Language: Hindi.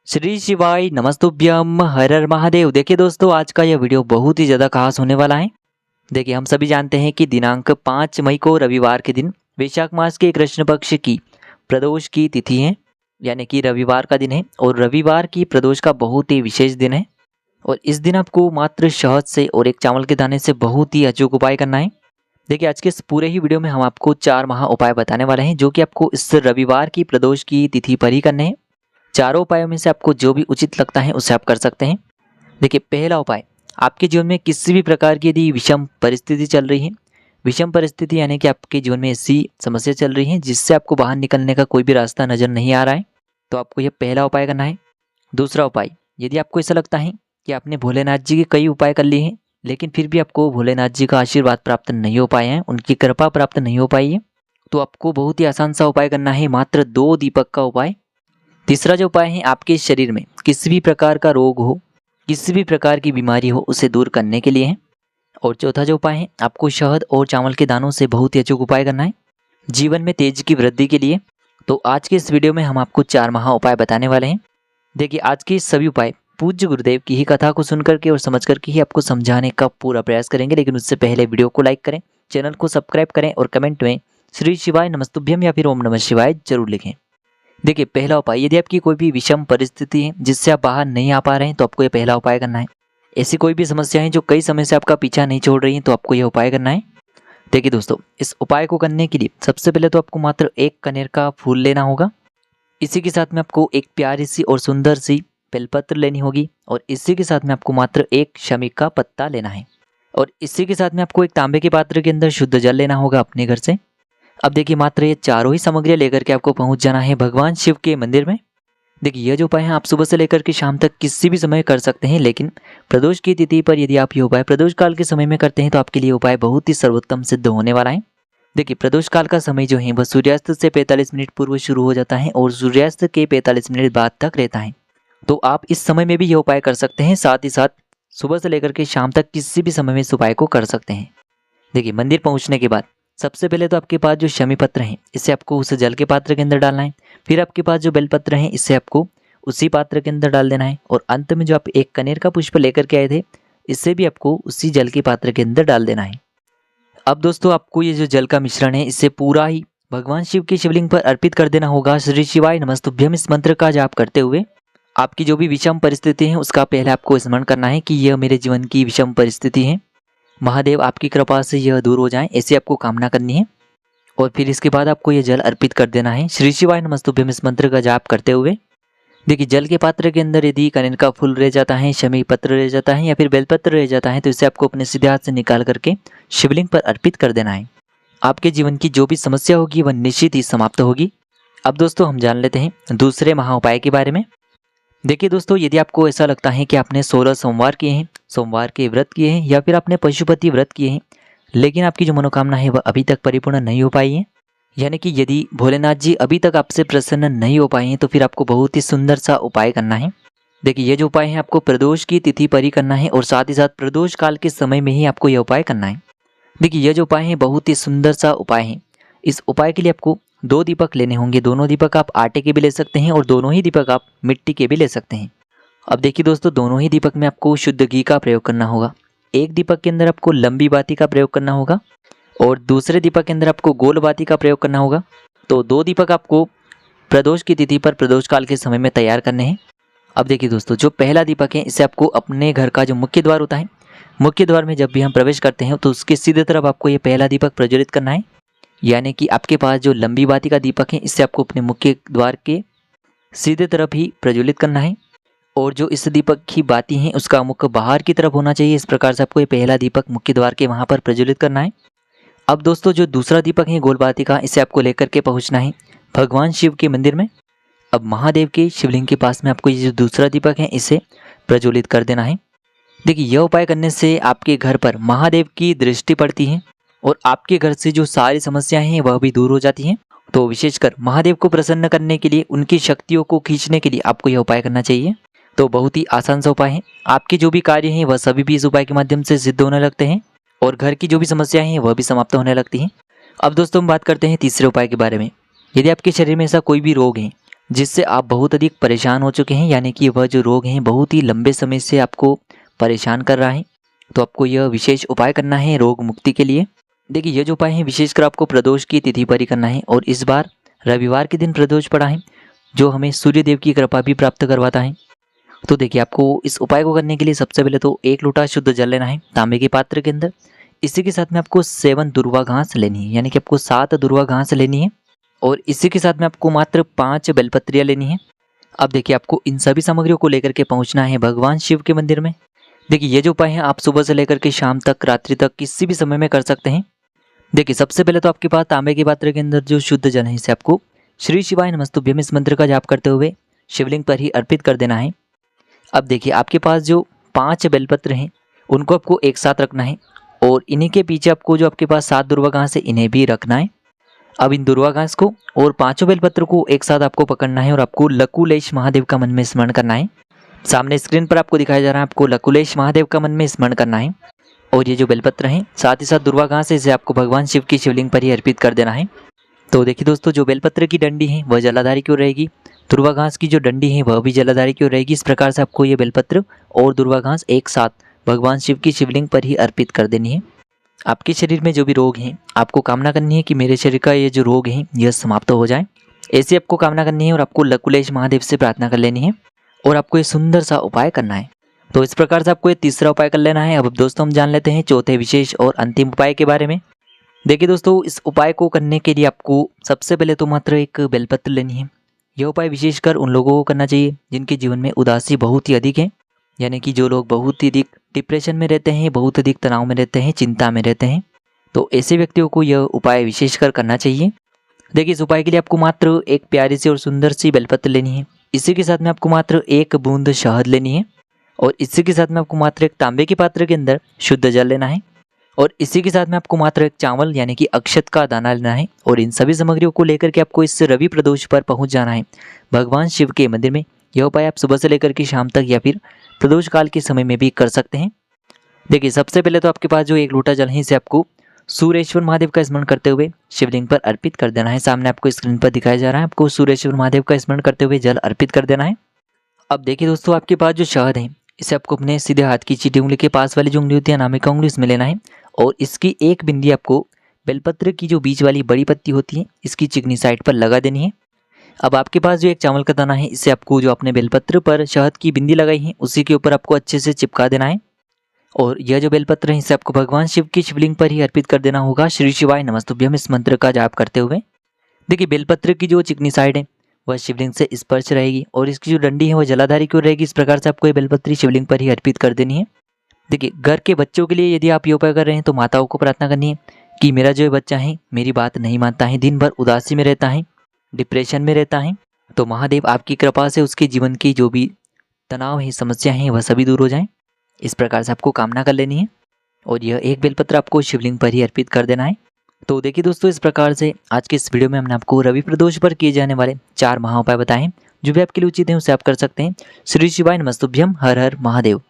श्री शिवाय नमस्तुभ्यम हर हर महादेव। देखिए दोस्तों, आज का यह वीडियो बहुत ही ज़्यादा खास होने वाला है। देखिए, हम सभी जानते हैं कि दिनांक 5 मई को रविवार के दिन वैशाख मास के कृष्ण पक्ष की प्रदोष की तिथि है, यानी कि रविवार का दिन है। और रविवार की प्रदोष का बहुत ही विशेष दिन है। और इस दिन आपको मात्र शहद से और एक चावल के दाने से बहुत ही अचूक उपाय करना है। देखिए, आज के इस पूरे ही वीडियो में हम आपको 4 महा उपाय बताने वाले हैं, जो कि आपको इस रविवार की प्रदोष की तिथि पर ही करने हैं। चारों उपायों में से आपको जो भी उचित लगता है उसे आप कर सकते हैं। देखिए, पहला उपाय, आपके जीवन में किसी भी प्रकार की यदि विषम परिस्थिति चल रही है, विषम परिस्थिति यानी कि आपके जीवन में ऐसी समस्या चल रही है जिससे आपको बाहर निकलने का कोई भी रास्ता नजर नहीं आ रहा है, तो आपको यह पहला उपाय करना है। दूसरा उपाय, यदि आपको ऐसा लगता है कि आपने भोलेनाथ जी के कई उपाय कर लिए हैं लेकिन फिर भी आपको भोलेनाथ जी का आशीर्वाद प्राप्त नहीं हो पाया है, उनकी कृपा प्राप्त नहीं हो पाई है, तो आपको बहुत ही आसान सा उपाय करना है, मात्र 2 दीपक का उपाय। तीसरा जो उपाय है, आपके शरीर में किसी भी प्रकार का रोग हो, किसी भी प्रकार की बीमारी हो, उसे दूर करने के लिए है। और चौथा जो उपाय है, आपको शहद और चावल के दानों से बहुत ही अचूक उपाय करना है, जीवन में तेज की वृद्धि के लिए। तो आज के इस वीडियो में हम आपको 4 महा उपाय बताने वाले हैं। देखिए, आज के सभी उपाय पूज्य गुरुदेव की ही कथा को सुन करके और समझ करके ही आपको समझाने का पूरा प्रयास करेंगे। लेकिन उससे पहले वीडियो को लाइक करें, चैनल को सब्सक्राइब करें और कमेंट में श्री शिवाय नमस्तुभ्यम या फिर ओम नमः शिवाय जरूर लिखें। देखिए, पहला उपाय, यदि आपकी कोई भी विषम परिस्थिति है जिससे आप बाहर नहीं आ पा रहे हैं, तो आपको यह पहला उपाय करना है। ऐसी कोई भी समस्या है जो कई समय से आपका पीछा नहीं छोड़ रही है, तो आपको यह उपाय करना है। देखिए दोस्तों, इस उपाय को करने के लिए सबसे पहले तो आपको मात्र एक कनेर का फूल लेना होगा। इसी के साथ में आपको एक प्यारी सी और सुंदर सी बेलपत्र लेनी होगी। और इसी के साथ में आपको मात्र एक शमी का पत्ता लेना है। और इसी के साथ में आपको एक तांबे के पात्र के अंदर शुद्ध जल लेना होगा अपने घर से। अब देखिए, मात्र ये चारों ही सामग्रियां लेकर के आपको पहुंच जाना है भगवान शिव के मंदिर में। देखिए, यह जो उपाय है आप सुबह से लेकर के शाम तक किसी भी समय कर सकते हैं, लेकिन प्रदोष की तिथि पर यदि आप ये उपाय प्रदोष काल के समय में करते हैं तो आपके लिए उपाय बहुत ही सर्वोत्तम सिद्ध होने वाला है। देखिए, प्रदोष काल का समय जो है वह सूर्यास्त से 45 मिनट पूर्व शुरू हो जाता है और सूर्यास्त के 45 मिनट बाद तक रहता है। तो आप इस समय में भी यह उपाय कर सकते हैं, साथ ही साथ सुबह से लेकर के शाम तक किसी भी समय में इस उपाय को कर सकते हैं। देखिए, मंदिर पहुंचने के बाद सबसे पहले तो आपके पास जो शमी पत्र है इसे आपको उस जल के पात्र के अंदर डालना है। फिर आपके पास जो बेलपत्र है इसे आपको उसी पात्र के अंदर डाल देना है। और अंत में जो आप एक कनेर का पुष्प लेकर के आए थे, इसे भी आपको उसी जल के पात्र के अंदर डाल देना है। अब दोस्तों, आपको ये जो जल का मिश्रण है इसे पूरा ही भगवान शिव के शिवलिंग पर अर्पित कर देना होगा। श्री शिवाय नमस्तुभ्यम इस मंत्र का जाप करते हुए आपकी जो भी विषम परिस्थिति है उसका पहले आपको स्मरण करना है कि यह मेरे जीवन की विषम परिस्थिति है, महादेव आपकी कृपा से यह दूर हो जाए, ऐसी आपको कामना करनी है। और फिर इसके बाद आपको यह जल अर्पित कर देना है श्री शिवाय नमस्तुभ्यम इस मंत्र का जाप करते हुए। देखिए, जल के पात्र के अंदर यदि कनेर का फूल रह जाता है, शमी पत्र रह जाता है या फिर बेलपत्र रह जाता है, तो इसे आपको अपने सीधे हाथ से निकाल करके शिवलिंग पर अर्पित कर देना है। आपके जीवन की जो भी समस्या होगी वह निश्चित ही समाप्त होगी। अब दोस्तों, हम जान लेते हैं दूसरे महा उपाय के बारे में। देखिए दोस्तों, यदि आपको ऐसा लगता है कि आपने 16 सोमवार किए हैं, सोमवार के व्रत किए हैं या फिर आपने पशुपति व्रत किए हैं, लेकिन आपकी जो मनोकामना है वह अभी तक परिपूर्ण नहीं हो पाई है, यानी कि यदि भोलेनाथ जी अभी तक आपसे प्रसन्न नहीं हो पाए हैं, तो फिर आपको बहुत ही सुंदर सा उपाय करना है। देखिए, ये जो उपाय है आपको प्रदोष की तिथि पर ही करना है और साथ ही साथ प्रदोष काल के समय में ही आपको यह उपाय करना है। देखिए, यह जो उपाय है बहुत ही सुंदर सा उपाय है। इस उपाय के लिए आपको 2 दीपक लेने होंगे। दोनों दीपक आप आटे के भी ले सकते हैं और दोनों ही दीपक आप मिट्टी के भी ले सकते हैं। अब देखिए दोस्तों, दोनों ही दीपक में आपको शुद्ध घी का प्रयोग करना होगा। एक दीपक के अंदर आपको लंबी बाती का प्रयोग करना होगा और दूसरे दीपक के अंदर आपको गोल बाती का प्रयोग करना होगा। तो 2 दीपक आपको प्रदोष की तिथि पर प्रदोष काल के समय में तैयार करने हैं। अब देखिए दोस्तों, जो पहला दीपक है इसे आपको अपने घर का जो मुख्य द्वार होता है, मुख्य द्वार में जब भी हम प्रवेश करते हैं तो उसके सीधे तरफ आपको ये पहला दीपक प्रज्वलित करना है। यानी कि आपके पास जो लंबी बाती का दीपक है इसे आपको अपने मुख्य द्वार के सीधे तरफ ही प्रज्वलित करना है। और जो इस दीपक की बाती है उसका मुख बाहर की तरफ होना चाहिए। इस प्रकार से आपको ये पहला दीपक मुख्य द्वार के वहाँ पर प्रज्वलित करना है। अब दोस्तों, जो दूसरा दीपक है गोल बाती का, इसे आपको लेकर के पहुँचना है भगवान शिव के मंदिर में। अब महादेव के शिवलिंग के पास में आपको ये जो दूसरा दीपक है इसे प्रज्वलित कर देना है। देखिए, यह उपाय करने से आपके घर पर महादेव की दृष्टि पड़ती है और आपके घर से जो सारी समस्याएं हैं वह भी दूर हो जाती हैं। तो विशेषकर महादेव को प्रसन्न करने के लिए, उनकी शक्तियों को खींचने के लिए आपको यह उपाय करना चाहिए। तो बहुत ही आसान सा उपाय है। आपके जो भी कार्य हैं वह सभी भी इस उपाय के माध्यम से सिद्ध होने लगते हैं और घर की जो भी समस्याएं हैं वह भी समाप्त होने लगती हैं। अब दोस्तों, हम बात करते हैं तीसरे उपाय के बारे में। यदि आपके शरीर में ऐसा कोई भी रोग है, जिससे आप बहुत अधिक परेशान हो चुके हैं, यानी कि वह जो रोग हैं बहुत ही लंबे समय से आपको परेशान कर रहा है। तो आपको यह विशेष उपाय करना है रोग मुक्ति के लिए। देखिए ये जो उपाय है विशेषकर आपको प्रदोष की तिथि पर ही करना है, और इस बार रविवार के दिन प्रदोष पड़ा है, जो हमें सूर्य देव की कृपा भी प्राप्त करवाता है। तो देखिए आपको इस उपाय को करने के लिए सबसे पहले तो 1 लोटा शुद्ध जल लेना है तांबे के पात्र के अंदर। इसी के साथ में आपको 7 दुर्वा घास लेनी है, यानी कि आपको 7 दुर्वा घास लेनी है, और इसी के साथ में आपको मात्र 5 बेलपत्रियाँ लेनी है। अब देखिए आपको इन सभी सामग्रियों को लेकर के पहुंचना है भगवान शिव के मंदिर में। देखिए ये जो उपाय है आप सुबह से लेकर के शाम तक, रात्रि तक, किसी भी समय में कर सकते हैं। देखिए सबसे पहले तो आपके पास तांबे के पात्र के अंदर जो शुद्ध जल है इसे आपको श्री शिवाय नमस्तुभ्यम इस मंत्र का जाप करते हुए शिवलिंग पर ही अर्पित कर देना है। अब देखिए आपके पास जो 5 बेलपत्र हैं उनको आपको एक साथ रखना है, और इन्हीं के पीछे आपको जो आपके पास 7 दुर्वा घास है इन्हें भी रखना है। अब इन दुर्वा घास को और 5 बेलपत्र को एक साथ आपको पकड़ना है और आपको लकुलेश महादेव का मन में स्मरण करना है। सामने स्क्रीन पर आपको दिखाया जा रहा है, आपको लकुलेश महादेव का मन में स्मरण करना है। और ये जो बेलपत्र हैं साथ ही साथ दुर्वा घास है इसे आपको भगवान शिव की शिवलिंग पर ही अर्पित कर देना है। तो देखिए दोस्तों जो बेलपत्र की डंडी है वह जलाधारी की ओर रहेगी, दुर्वा घास की जो डंडी है वह भी जलाधारी की ओर रहेगी। इस प्रकार से आपको ये बेलपत्र और दुर्वा घास एक साथ भगवान शिव की शिवलिंग पर ही अर्पित कर देनी है। आपके शरीर में जो भी रोग हैं आपको कामना करनी है कि मेरे शरीर का ये जो रोग है यह समाप्त हो जाए, ऐसी आपको कामना करनी है, और आपको लकुलेश महादेव से प्रार्थना कर लेनी है, और आपको ये सुंदर सा उपाय करना है। तो इस प्रकार से आपको ये तीसरा उपाय कर लेना है। अब दोस्तों हम जान लेते हैं चौथे विशेष और अंतिम उपाय के बारे में। देखिए दोस्तों इस उपाय को करने के लिए आपको सबसे पहले तो मात्र एक बेलपत्र लेनी है। यह उपाय विशेषकर उन लोगों को करना चाहिए जिनके जीवन में उदासी बहुत ही अधिक है, यानी कि जो लोग बहुत ही अधिक डिप्रेशन में रहते हैं, बहुत अधिक तनाव में रहते हैं, चिंता में रहते हैं, तो ऐसे व्यक्तियों को यह उपाय विशेषकर करना चाहिए। देखिए इस उपाय के लिए आपको मात्र एक प्यारी सी और सुंदर सी बेलपत्र लेनी है। इसी के साथ में आपको मात्र 1 बूंद शहद लेनी है, और इसी के साथ में आपको मात्र एक तांबे के पात्र के अंदर शुद्ध जल लेना है, और इसी के साथ में आपको मात्र एक चावल यानी कि अक्षत का दाना लेना है। और इन सभी सामग्रियों को लेकर के आपको इस रवि प्रदोष पर पहुंच जाना है भगवान शिव के मंदिर में। यह उपाय आप सुबह से लेकर के शाम तक या फिर प्रदोष काल के समय में भी कर सकते हैं। देखिए सबसे पहले तो आपके पास जो 1 लोटा जल है इसे आपको सूर्येश्वर महादेव का स्मरण करते हुए शिवलिंग पर अर्पित कर देना है। सामने आपको स्क्रीन पर दिखाया जा रहा है, आपको सूर्येश्वर महादेव का स्मरण करते हुए जल अर्पित कर देना है। अब देखिए दोस्तों आपके पास जो शहद है इसे आपको अपने सीधे हाथ की चीटी उंगली के पास वाली जो उंगली होती है अनामिका उंगली इसमें लेना है, और इसकी एक बिंदी आपको बेलपत्र की जो बीच वाली बड़ी पत्ती होती है इसकी चिकनी साइड पर लगा देनी है। अब आपके पास जो एक चावल का दाना है इसे आपको जो अपने बेलपत्र पर शहद की बिंदी लगाई है उसी के ऊपर आपको अच्छे से चिपका देना है, और यह जो बेलपत्र है इसे आपको भगवान शिव की शिवलिंग पर ही अर्पित कर देना होगा श्री शिवाय नमस्तुभ्यम इस मंत्र का जाप करते हुए। देखिए बेलपत्र की जो चिकनी साइड है वह शिवलिंग से स्पर्श रहेगी, और इसकी जो डंडी है वह जलाधारी की ओर रहेगी। इस प्रकार से आपको ये बेलपत्री शिवलिंग पर ही अर्पित कर देनी है। देखिए घर के बच्चों के लिए यदि आप ये उपाय कर रहे हैं तो माताओं को प्रार्थना करनी है कि मेरा जो बच्चा है मेरी बात नहीं मानता है, दिन भर उदासी में रहता है, डिप्रेशन में रहता है, तो महादेव आपकी कृपा से उसके जीवन की जो भी तनाव है, समस्या है, वह सभी दूर हो जाएं। इस प्रकार से आपको कामना कर लेनी है, और यह एक बेलपत्र आपको शिवलिंग पर ही अर्पित कर देना है। तो देखिए दोस्तों इस प्रकार से आज के इस वीडियो में हमने आपको रवि प्रदोष पर किए जाने वाले 4 महा उपाय बताए हैं। जो भी आपके लिए उचित है उसे आप कर सकते हैं। श्री शिवाय नमस्तुभ्यम, हर हर महादेव।